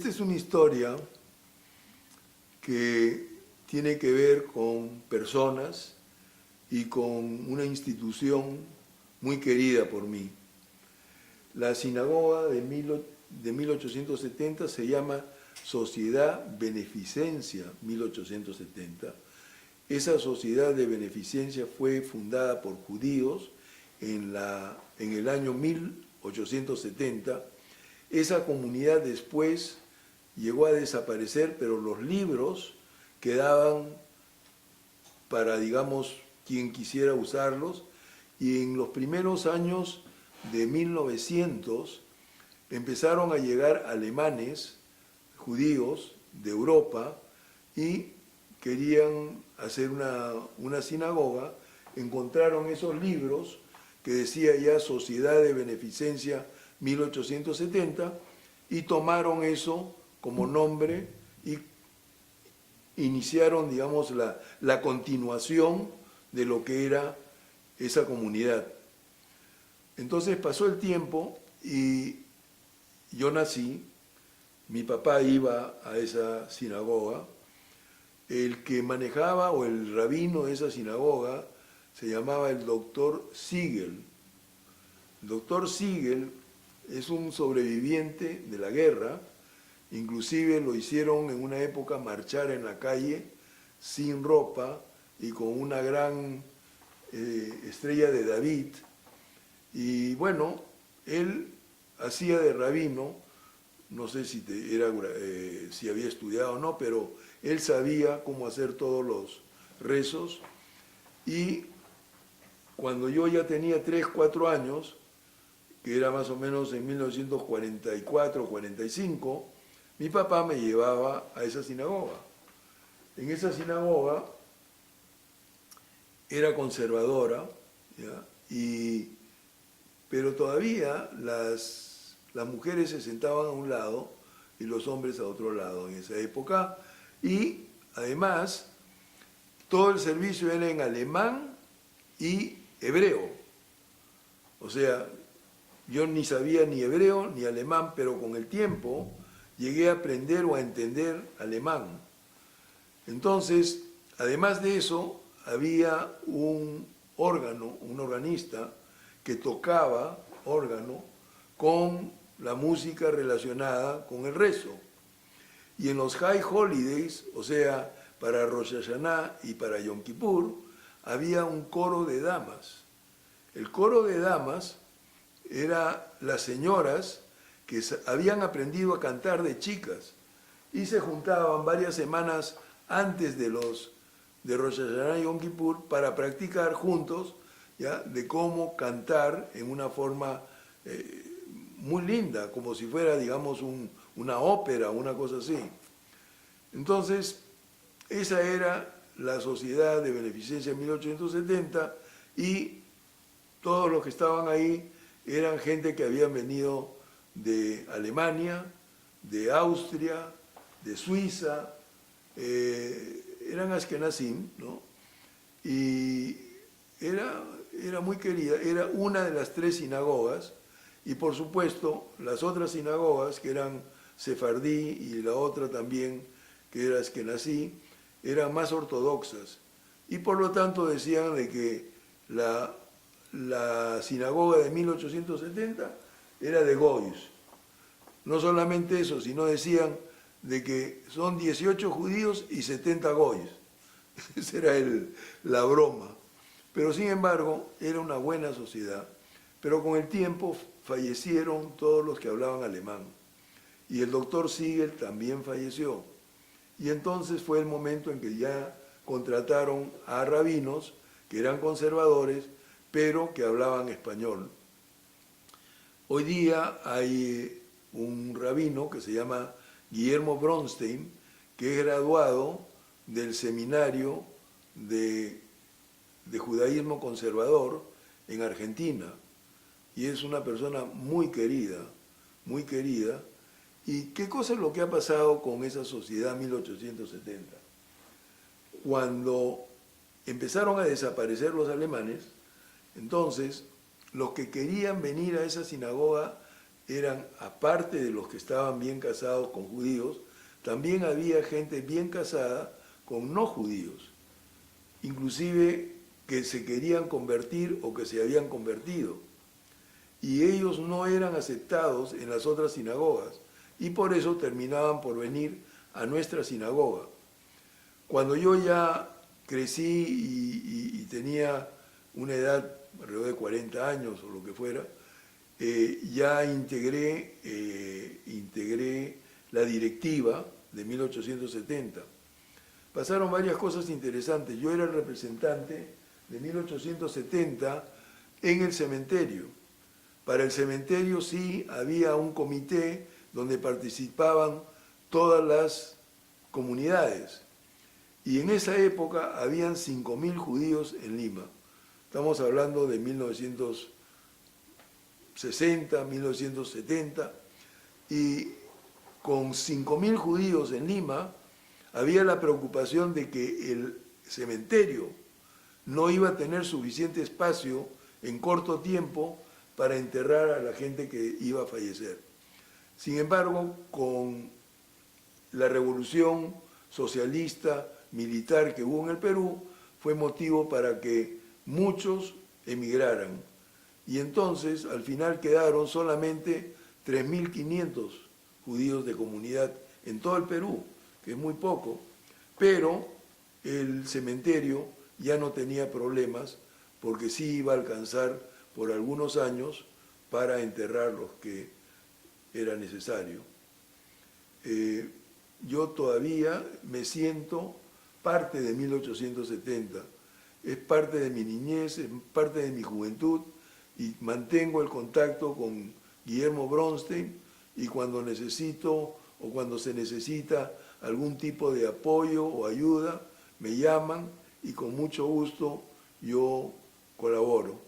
Esta es una historia que tiene que ver con personas y con una institución muy querida por mí. La sinagoga de 1870 se llama Sociedad Beneficencia 1870. Esa sociedad de beneficencia fue fundada por judíos en el año 1870. Esa comunidad después llegó a desaparecer, pero los libros quedaban para, digamos, quien quisiera usarlos, y en los primeros años de 1900 empezaron a llegar alemanes, judíos de Europa, y querían hacer una sinagoga. Encontraron esos libros que decía ya Sociedad de Beneficencia 1870 y tomaron eso como nombre y iniciaron, digamos, la continuación de lo que era esa comunidad. Entonces pasó el tiempo y yo nací, mi papá iba a esa sinagoga, el que manejaba o el rabino de esa sinagoga se llamaba el doctor Siegel. El doctor Siegel es un sobreviviente de la guerra, inclusive lo hicieron en una época marchar en la calle sin ropa y con una gran estrella de David. Y bueno, él hacía de rabino, no sé si había estudiado o no, pero él sabía cómo hacer todos los rezos. Y cuando yo ya tenía 3, 4 años, que era más o menos en 1944, 45, mi papá me llevaba a esa sinagoga. En esa sinagoga era conservadora, ¿ya? Pero todavía las mujeres se sentaban a un lado y los hombres a otro lado en esa época, y además todo el servicio era en alemán y hebreo. O sea, yo ni sabía ni hebreo ni alemán, pero con el tiempo llegué a aprender o a entender alemán. Entonces, además de eso, había un organista que tocaba órgano con la música relacionada con el rezo. Y en los High Holidays, o sea, para Rosh Hashanah y para Yom Kippur, había un coro de damas. El coro de damas era las señoras que habían aprendido a cantar de chicas y se juntaban varias semanas antes de Rosh Hashanah y Yom Kippur para practicar juntos, ¿ya?, de cómo cantar en una forma muy linda, como si fuera, digamos, una ópera, una cosa así. Entonces, esa era la Sociedad de Beneficencia en 1870, y todos los que estaban ahí eran gente que habían venido de Alemania, de Austria, de Suiza, eran Ashkenazim, ¿no? Y era muy querida, era una de las 3 sinagogas, y por supuesto las otras sinagogas que eran sefardí y la otra también que era ashkenazí, eran más ortodoxas, y por lo tanto decían de que la sinagoga de 1870 era de goyos. No solamente eso, sino decían de que son 18 judíos y 70 goyos. Esa era la broma. Pero sin embargo, era una buena sociedad. Pero con el tiempo fallecieron todos los que hablaban alemán. Y el doctor Siegel también falleció. Y entonces fue el momento en que ya contrataron a rabinos que eran conservadores, pero que hablaban español. Hoy día hay un rabino que se llama Guillermo Bronstein, que es graduado del seminario de judaísmo conservador en Argentina, y es una persona muy querida, muy querida. ¿Y qué cosa es lo que ha pasado con esa sociedad 1870? Cuando empezaron a desaparecer los alemanes, entonces los que querían venir a esa sinagoga eran, aparte de los que estaban bien casados con judíos, también había gente bien casada con no judíos, inclusive que se querían convertir o que se habían convertido. Y ellos no eran aceptados en las otras sinagogas y por eso terminaban por venir a nuestra sinagoga. Cuando yo ya crecí y tenía una edad alrededor de 40 años o lo que fuera, ya integré la directiva de 1870. Pasaron varias cosas interesantes. Yo era el representante de 1870 en el cementerio. Para el cementerio sí había un comité donde participaban todas las comunidades. Y en esa época habían 5.000 judíos en Lima. Estamos hablando de 1960, 1970. Y con 5.000 judíos en Lima, había la preocupación de que el cementerio no iba a tener suficiente espacio en corto tiempo para enterrar a la gente que iba a fallecer. Sin embargo, con la revolución socialista, militar que hubo en el Perú, fue motivo para que muchos emigraran. Y entonces, al final quedaron solamente 3.500 judíos de comunidad en todo el Perú, que es muy poco, pero el cementerio ya no tenía problemas porque sí iba a alcanzar por algunos años para enterrar los que era necesario. Yo todavía me siento parte de 1870, es parte de mi niñez, es parte de mi juventud y mantengo el contacto con Guillermo Bronstein y cuando necesito o cuando se necesita algún tipo de apoyo o ayuda, me llaman y con mucho gusto yo colaboro.